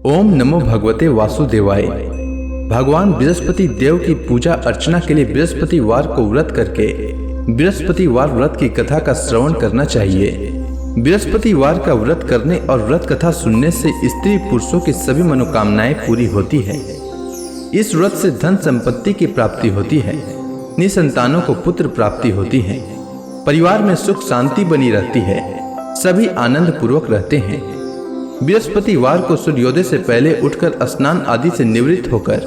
ओम नमो भगवते वासुदेवाय। भगवान बृहस्पति देव की पूजा अर्चना के लिए बृहस्पतिवार को व्रत करके बृहस्पतिवार व्रत की कथा का श्रवण करना चाहिए। बृहस्पतिवार का व्रत करने और व्रत कथा सुनने से स्त्री पुरुषों की सभी मनोकामनाएं पूरी होती है। इस व्रत से धन संपत्ति की प्राप्ति होती है, निसंतानों को पुत्र प्राप्ति होती है, परिवार में सुख शांति बनी रहती है, सभी आनंद पूर्वक रहते हैं। बृहस्पतिवार को सूर्योदय से पहले उठकर स्नान आदि से निवृत्त होकर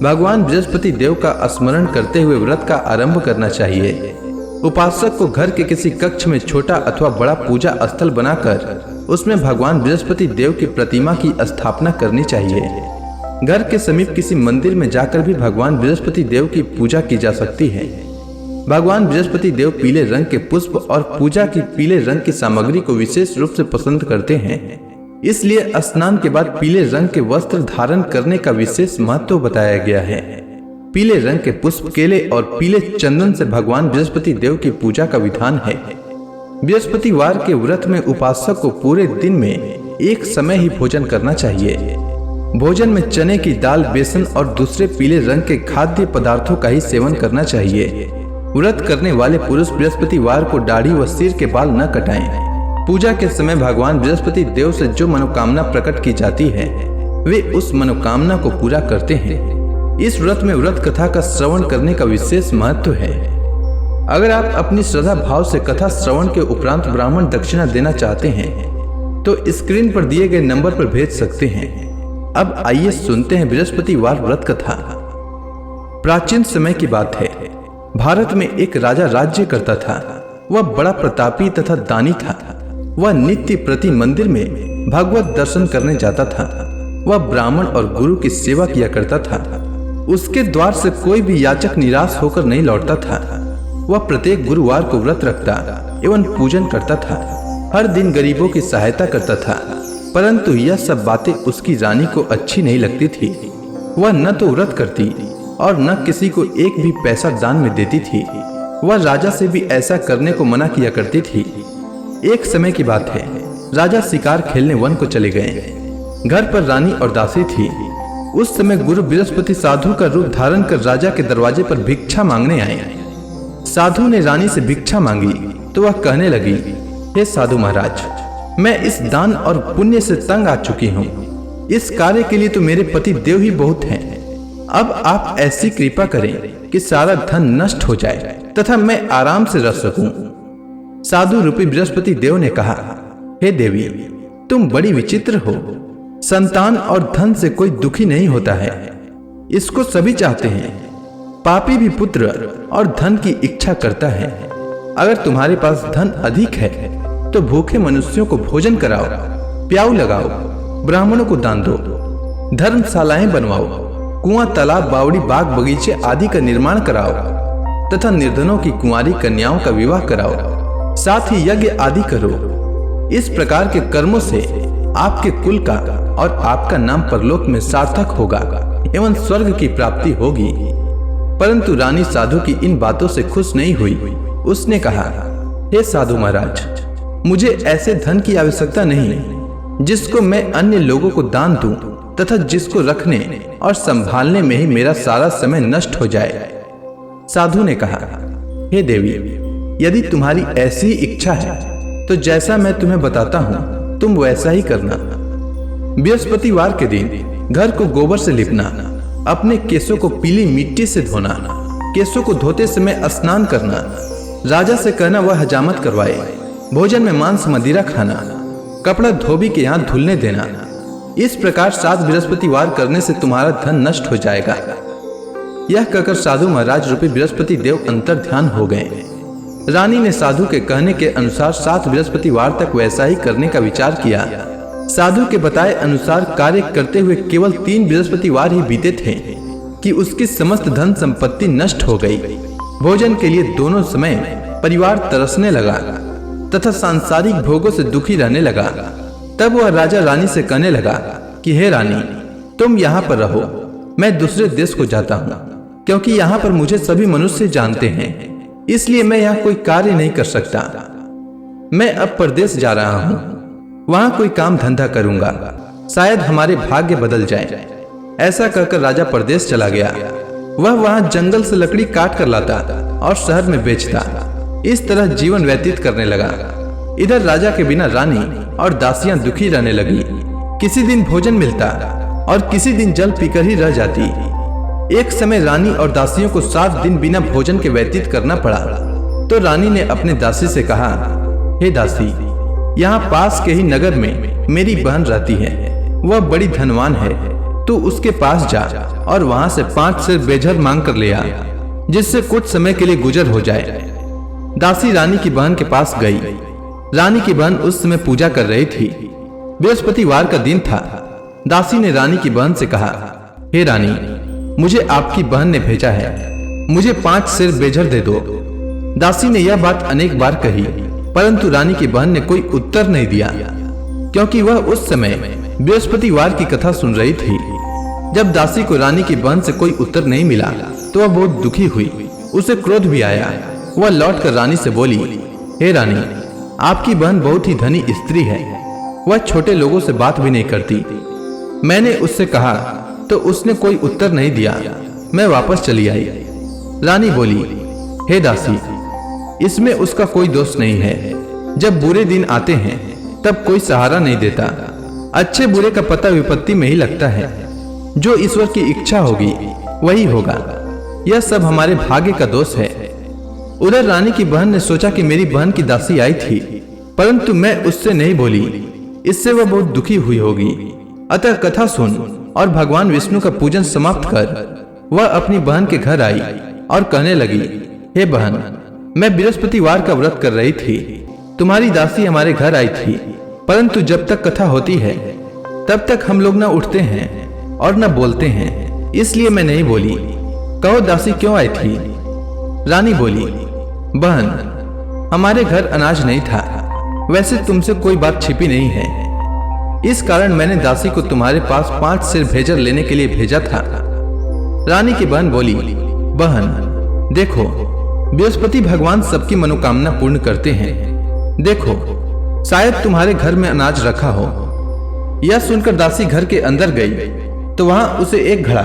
भगवान बृहस्पति देव का स्मरण करते हुए व्रत का आरंभ करना चाहिए। उपासक को घर के किसी कक्ष में छोटा अथवा बड़ा पूजा स्थल बनाकर उसमें भगवान बृहस्पति देव की प्रतिमा की स्थापना करनी चाहिए। घर के समीप किसी मंदिर में जाकर भी भगवान बृहस्पति देव की पूजा की जा सकती है। भगवान बृहस्पति देव पीले रंग के पुष्प और पूजा की पीले रंग की सामग्री को विशेष रूप से पसंद करते हैं, इसलिए स्नान के बाद पीले रंग के वस्त्र धारण करने का विशेष महत्व बताया गया है। पीले रंग के पुष्प, केले और पीले चंदन से भगवान बृहस्पति देव की पूजा का विधान है। बृहस्पतिवार के व्रत में उपासक को पूरे दिन में एक समय ही भोजन करना चाहिए। भोजन में चने की दाल, बेसन और दूसरे पीले रंग के खाद्य पदार्थों का ही सेवन करना चाहिए। व्रत करने वाले पुरुष बृहस्पतिवार को दाढ़ी व सिर के बाल न कटाएं। पूजा के समय भगवान बृहस्पति देव से जो मनोकामना प्रकट की जाती है वे उस मनोकामना को पूरा करते हैं। इस व्रत में व्रत कथा का श्रवण करने का विशेष महत्व है। अगर आप अपनी श्रद्धा भाव से कथा श्रवण के उपरांत ब्राह्मण दक्षिणा देना चाहते हैं तो स्क्रीन पर दिए गए नंबर पर भेज सकते हैं। अब आइए सुनते हैं बृहस्पतिवार व्रत कथा। प्राचीन समय की बात है। भारत में एक राजा राज्य करता था। वह बड़ा प्रतापी तथा दानी था। वह नित्य प्रति मंदिर में भगवत दर्शन करने जाता था। वह ब्राह्मण और गुरु की सेवा किया करता था। उसके द्वार से कोई भी याचक निराश होकर नहीं लौटता था। वह प्रत्येक गुरुवार को व्रत रखता एवं पूजन करता था। हर दिन गरीबों की सहायता करता था, परंतु यह सब बातें उसकी रानी को अच्छी नहीं लगती थी। वह न तो व्रत करती और न किसी को एक भी पैसा दान में देती थी। वह राजा से भी ऐसा करने को मना किया करती थी। एक समय की बात है, राजा शिकार खेलने वन को चले गए। घर पर रानी और दासी थी। उस समय गुरु बृहस्पति साधु का रूप धारण कर राजा के दरवाजे पर भिक्षा मांगने आए। साधु ने रानी से भिक्षा मांगी तो वह कहने लगी, हे साधु महाराज, मैं इस दान और पुण्य से तंग आ चुकी हूँ। इस कार्य के लिए तो मेरे पति देव ही बहुत हैं। अब आप ऐसी कृपा करें कि सारा धन नष्ट हो जाए तथा मैं आराम से रह सकूं। साधु रूपी बृहस्पति देव ने कहा, हे देवी, तुम बड़ी विचित्र हो। संतान और धन से कोई दुखी नहीं होता है, इसको सभी चाहते हैं। पापी भी पुत्र और धन की इच्छा करता है। अगर तुम्हारे पास धन अधिक है तो भूखे मनुष्यों को भोजन कराओ, प्याऊ लगाओ, ब्राह्मणों को दान दो, धर्मशालाएं बनवाओ, कुआं, तालाब, बावड़ी, बाग, बगीचे आदि का निर्माण कराओ तथा निर्धनों की कुंवारी कन्याओं का विवाह कराओ, साथ ही यज्ञ आदि करो। इस प्रकार के कर्मों से आपके कुल का और आपका नाम परलोक में सार्थक होगा एवं स्वर्ग की प्राप्ति होगी। परंतु रानी साधु की इन बातों से खुश नहीं हुई। उसने कहा, हे साधु महाराज, मुझे ऐसे धन की आवश्यकता नहीं जिसको मैं अन्य लोगों को दान दूं तथा जिसको रखने और संभालने में ही मेरा सारा समय नष्ट हो जाए। साधु ने कहा, हे देवी, यदि तुम्हारी ऐसी इच्छा है तो जैसा मैं तुम्हें बताता हूँ तुम वैसा ही करना। बृहस्पतिवार के दिन घर को गोबर से लिपना, अपने केसों को पीली मिट्टी से धोना, केसों को धोते समय स्नान करना, राजा से कहना वह हजामत करवाए, भोजन में मांस मदिरा खाना, कपड़ा धोबी के यहाँ धुलने देना। इस प्रकार 7 बृहस्पतिवार करने से तुम्हारा धन नष्ट हो जाएगा। यह कहकर साधु महाराज रूपी बृहस्पति देव अंतर ध्यान हो गए। रानी ने साधु के कहने के अनुसार 7 बृहस्पतिवार तक वैसा ही करने का विचार किया। साधु के बताए अनुसार कार्य करते हुए केवल 3 बृहस्पतिवार ही बीते थे कि उसकी समस्त धन संपत्ति नष्ट हो गई। भोजन के लिए दोनों समय परिवार तरसने लगा तथा सांसारिक भोगों से दुखी रहने लगा। तब वह राजा रानी से कहने लगा कि हे रानी, तुम यहाँ पर रहो, मैं दूसरे देश को जाता हूँ, क्योंकि यहाँ पर मुझे सभी मनुष्य जानते हैं, इसलिए मैं यहाँ कोई कार्य नहीं कर सकता। मैं अब परदेश जा रहा हूँ, वहां कोई काम धंधा करूंगा। शायद हमारे भाग्य बदल जाए। ऐसा कहकर राजा परदेश चला गया। वह वहां जंगल से लकड़ी काट कर लाता और शहर में बेचता। इस तरह जीवन व्यतीत करने लगा। इधर राजा के बिना रानी और दासियां दुखी रहने लगी। किसी दिन भोजन मिलता और किसी दिन जल पीकर ही रह जाती। एक समय रानी और दासियों को 7 दिन बिना भोजन के व्यतीत करना पड़ा। तो रानी ने अपने दासी से कहा, हे दासी, यहाँ पास के ही नगर में मेरी बहन रहती है। वह बड़ी धनवान है। तू उसके पास जा और वहां से 5 सेर बेझर मांग कर ले आ, जिससे कुछ समय के लिए गुजर हो जाए। दासी रानी की बहन के पास गई। रानी की बहन उस समय पूजा कर रही थी। बृहस्पतिवार का दिन था। दासी ने रानी की बहन से कहा, हे रानी, मुझे आपकी बहन ने भेजा है, मुझे 5 सेर बेझर दे दो। दासी ने यह बात अनेक बार कही, परंतु रानी की बहन ने कोई उत्तर नहीं दिया, क्योंकि वह उस समय बृहस्पतिवार की कथा सुन रही थी। जब दासी को रानी की बहन से कोई उत्तर नहीं मिला तो वह बहुत दुखी हुई। उसे क्रोध भी आया। वह लौटकर रानी से बोली, हे रानी, आपकी बहन बहुत ही धनी स्त्री है। वह छोटे लोगों से बात भी नहीं करती। मैंने उससे कहा तो उसने कोई उत्तर नहीं दिया। मैं वापस चली आई। रानी बोली, हे दासी, इसमें उसका कोई दोष नहीं है। जब बुरे दिन आते हैं तब कोई सहारा नहीं देता। अच्छे बुरे का पता विपत्ति में ही लगता है। जो ईश्वर की इच्छा होगी वही होगा। यह सब हमारे भाग्य का दोष है। उधर रानी की बहन ने सोचा कि मेरी बहन की दासी आई थी, परंतु मैं उससे नहीं बोली। इससे वह बहुत दुखी हुई होगी। अतः कथा सुन और भगवान विष्णु का पूजन समाप्त कर वह अपनी बहन के घर आई और कहने लगी, हे बहन, मैं बृहस्पतिवार का व्रत कर रही थी। तुम्हारी दासी हमारे घर आई थी, परंतु जब तक कथा होती है तब तक हम लोग न उठते हैं और न बोलते हैं, इसलिए मैं नहीं बोली। कहो दासी क्यों आई थी? रानी बोली, बहन, हमारे घर अनाज नहीं था। वैसे तुमसे कोई बात छिपी नहीं है। इस कारण मैंने दासी को तुम्हारे पास 5 सेर भेजर लेने के लिए भेजा था। रानी की बहन बोली, बहन देखो, बृहस्पति भगवान सबकी मनोकामना पूर्ण करते हैं। देखो, शायद तुम्हारे घर में अनाज रखा हो। यह सुनकर दासी घर के अंदर गई तो वहां उसे एक घड़ा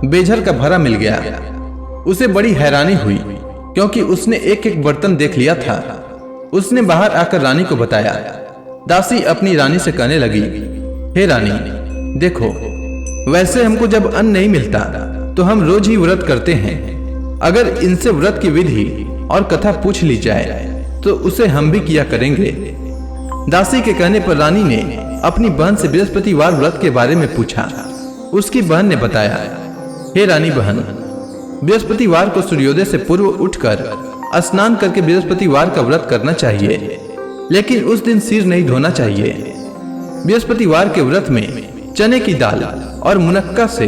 बेझर का भरा मिल गया। उसे बड़ी हैरानी हुई, क्योंकि उसने एक एक बर्तन देख लिया था। उसने बाहर आकर रानी को बताया। दासी अपनी रानी से कहने लगी, हे रानी, देखो, वैसे हमको जब अन्न नहीं मिलता तो हम रोज ही व्रत करते हैं। अगर इनसे व्रत की विधि और कथा पूछ ली जाए तो उसे हम भी किया करेंगे। दासी के कहने पर रानी ने अपनी बहन से बृहस्पतिवार व्रत के बारे में पूछा। उसकी बहन ने बताया, हे रानी बहन, बृहस्पतिवार को सूर्योदय से पूर्व उठकर स्नान करके बृहस्पतिवार का व्रत करना चाहिए, लेकिन उस दिन सिर नहीं धोना चाहिए। बृहस्पतिवार के व्रत में चने की दाल और मुनक्का से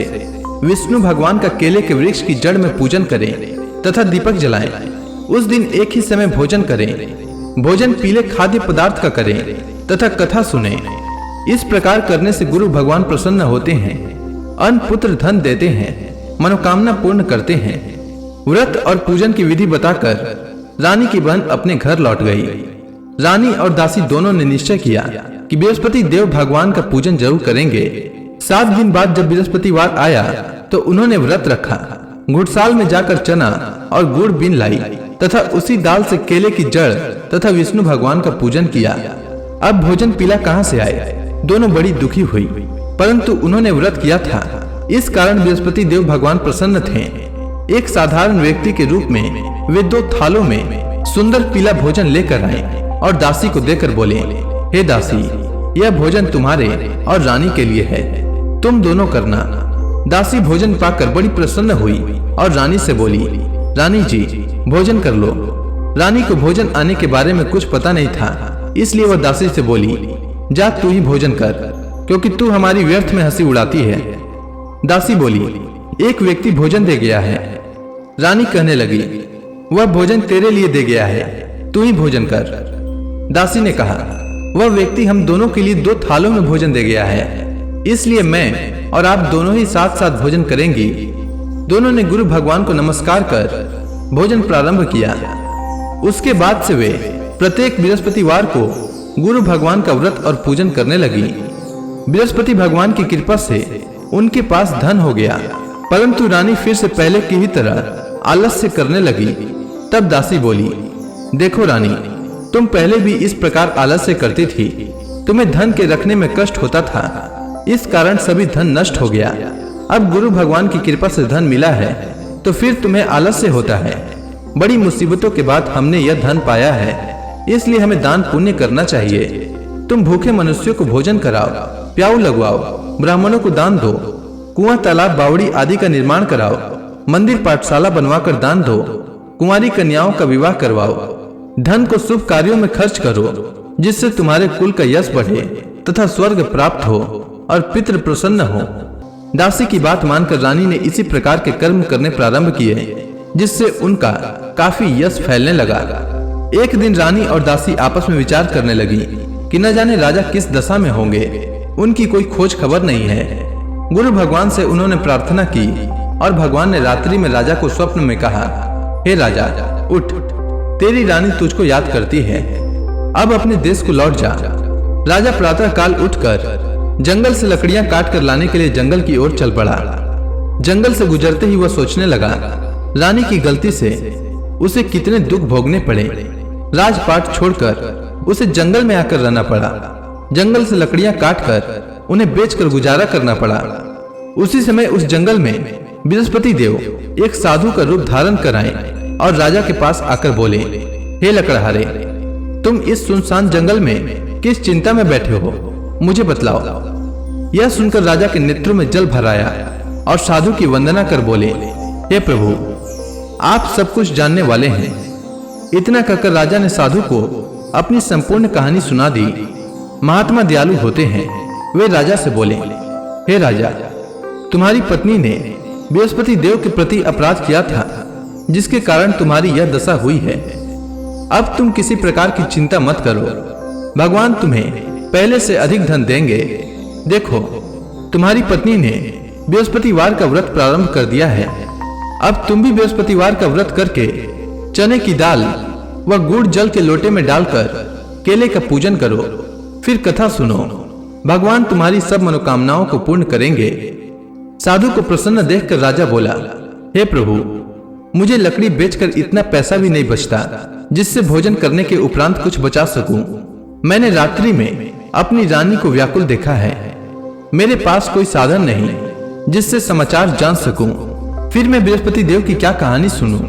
विष्णु भगवान का केले के वृक्ष की जड़ में पूजन करें तथा दीपक जलाएं। उस दिन एक ही समय भोजन करें। भोजन पीले खाद्य पदार्थ का करें तथा कथा सुने। इस प्रकार करने से गुरु भगवान प्रसन्न होते हैं, अन्न पुत्र धन देते हैं, मनोकामना पूर्ण करते हैं। व्रत और पूजन की विधि बताकर रानी की बहन अपने घर लौट गई। रानी और दासी दोनों ने निश्चय किया कि बृहस्पति देव भगवान का पूजन जरूर करेंगे। 7 दिन बाद जब बृहस्पतिवार आया तो उन्होंने व्रत रखा। घुड़साल में जाकर चना और गुड़ बीन लाई तथा उसी दाल से केले की जड़ तथा विष्णु भगवान का पूजन किया। अब भोजन पीला कहाँ से आए? दोनों बड़ी दुखी हुई, परंतु उन्होंने व्रत किया था, इस कारण बृहस्पति देव भगवान प्रसन्न थे। एक साधारण व्यक्ति के रूप में वे 2 थालों में सुंदर पीला भोजन लेकर आए और दासी को देकर बोले, हे दासी, यह भोजन तुम्हारे और रानी के लिए है, तुम दोनों करना। दासी भोजन पाकर बड़ी प्रसन्न हुई और रानी से बोली, रानी जी, भोजन कर लो। रानी को भोजन आने के बारे में कुछ पता नहीं था, इसलिए वह दासी से बोली, जा तू ही भोजन कर, क्योंकि तू हमारी व्यर्थ में हंसी उड़ाती है। दासी बोली, एक व्यक्ति भोजन दे गया है। रानी कहने लगी, वह भोजन तेरे लिए दे गया है, तू ही भोजन कर। दासी ने कहा, वह व्यक्ति हम दोनों के लिए 2 थालों में भोजन दे गया है, इसलिए मैं और आप दोनों ही साथ साथ भोजन करेंगी। दोनों ने गुरु भगवान को नमस्कार कर भोजन प्रारंभ किया। उसके बाद से वे प्रत्येक बृहस्पतिवार को गुरु भगवान का व्रत और पूजन करने लगी। बृहस्पति भगवान की कृपा से उनके पास धन हो गया, परंतु रानी फिर से पहले की ही तरह आलस्य करने लगी। तब दासी बोली, देखो रानी, तुम पहले भी इस प्रकार आलस्य करती थी। तुम्हें धन के रखने में कष्ट होता था, इस कारण सभी धन नष्ट हो गया। अब गुरु भगवान की कृपा से धन मिला है तो फिर तुम्हें आलस्य होता है। बड़ी मुसीबतों के बाद हमने यह धन पाया है, इसलिए हमें दान पुण्य करना चाहिए। तुम भूखे मनुष्यों को भोजन कराओ, प्याऊ लगवाओ, ब्राह्मणों को दान दो, कुआं तालाब बावड़ी आदि का निर्माण कराओ, मंदिर पाठशाला बनवाकर दान दो, कुंवारी कन्याओं का विवाह करवाओ। धन को शुभ कार्यों में खर्च करो, जिससे तुम्हारे कुल का यश बढ़े तथा स्वर्ग प्राप्त हो और पितृ प्रसन्न हो। दासी की बात मानकर रानी ने इसी प्रकार के कर्म करने प्रारंभ किए, जिससे उनका काफी यश फैलने लगा। एक दिन रानी और दासी आपस में विचार करने लगी कि न जाने राजा किस दशा में होंगे, उनकी कोई खोज खबर नहीं है। गुरु भगवान से उन्होंने प्रार्थना की और भगवान ने रात्रि में राजा को स्वप्न में कहा, हे राजा, उठ, तेरी रानी तुझको याद करती है, अब अपने देश को लौट जा। राजा प्रातः काल उठकर जंगल से लकड़ियां काट कर लाने के लिए जंगल की ओर चल पड़ा। जंगल से गुजरते ही वह सोचने लगा, रानी की गलती से उसे कितने दुख भोगने पड़े। राजपाट छोड़कर उसे जंगल में आकर रहना पड़ा। जंगल से लकड़ियां काटकर उन्हें बेचकर गुजारा करना पड़ा। उसी समय उस जंगल में बृहस्पति देव एक साधु का रूप धारण कर आए और राजा के पास आकर बोले, हे लकड़हारे, तुम इस सुनसान जंगल में किस चिंता में बैठे हो, मुझे बतलाओ। यह सुनकर राजा के नेत्रों में जल भर आया और साधु की वंदना कर बोले, हे प्रभु, आप सब कुछ जानने वाले हैं। इतना कहकर राजा ने साधु को अपनी संपूर्ण कहानी सुना दी। महात्मा दयालु होते हैं। वे राजा से बोले, हे राजा, तुम्हारी पत्नी ने बृहस्पति देव के प्रति अपराध किया था, जिसके कारण तुम्हारी यह दशा हुई है। अब तुम किसी प्रकार की चिंता मत करो, भगवान तुम्हें पहले से अधिक धन देंगे। देखो, तुम्हारी पत्नी ने बृहस्पतिवार का व्रत प्रारंभ कर दिया है। अब तुम भी बृहस्पतिवार का व्रत करके चने की दाल व गुड़ जल के लोटे में डालकर केले का पूजन करो, फिर कथा सुनो। भगवान तुम्हारी सब मनोकामनाओं को पूर्ण करेंगे। साधु को प्रसन्न देखकर राजा बोला, हे प्रभु, मुझे लकड़ी बेचकर इतना पैसा भी नहीं बचता जिससे भोजन करने के उपरांत कुछ बचा सकूं। मैंने रात्रि में अपनी रानी को व्याकुल देखा है। मेरे पास कोई साधन नहीं जिससे समाचार जान सकूं। फिर मैं बृहस्पति देव की क्या कहानी सुनूं?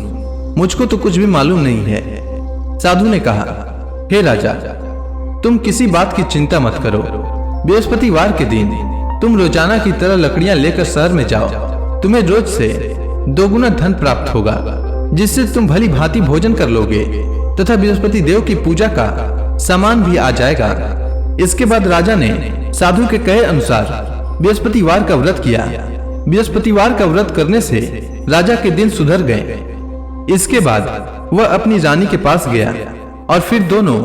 मुझको तो कुछ भी मालूम नहीं है। साधु ने कहा, हे राजा, तुम किसी बात की चिंता मत करो। बृहस्पतिवार के दिन तुम रोजाना की तरह लकड़ियां लेकर शहर में जाओ। तुम्हें रोज से 2 गुना धन प्राप्त होगा, जिससे तुम भली भांति भोजन कर लोगे तथा बृहस्पति देव की पूजा का सामान भी आ जाएगा। इसके बाद राजा ने साधु के कहे अनुसार बृहस्पतिवार का व्रत किया। बृहस्पतिवार का व्रत करने से राजा के दिन सुधर गए। इसके बाद वह अपनी रानी के पास गया और फिर दोनों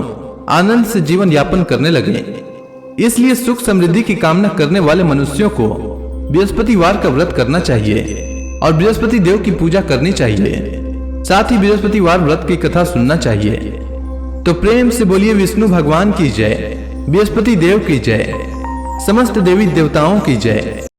आनंद से जीवन यापन करने लगे। इसलिए सुख समृद्धि की कामना करने वाले मनुष्यों को बृहस्पतिवार का व्रत करना चाहिए और बृहस्पति देव की पूजा करनी चाहिए। साथ ही बृहस्पतिवार व्रत की कथा सुनना चाहिए। तो प्रेम से बोलिए विष्णु भगवान की जय, बृहस्पति देव की जय, समस्त देवी देवताओं की जय।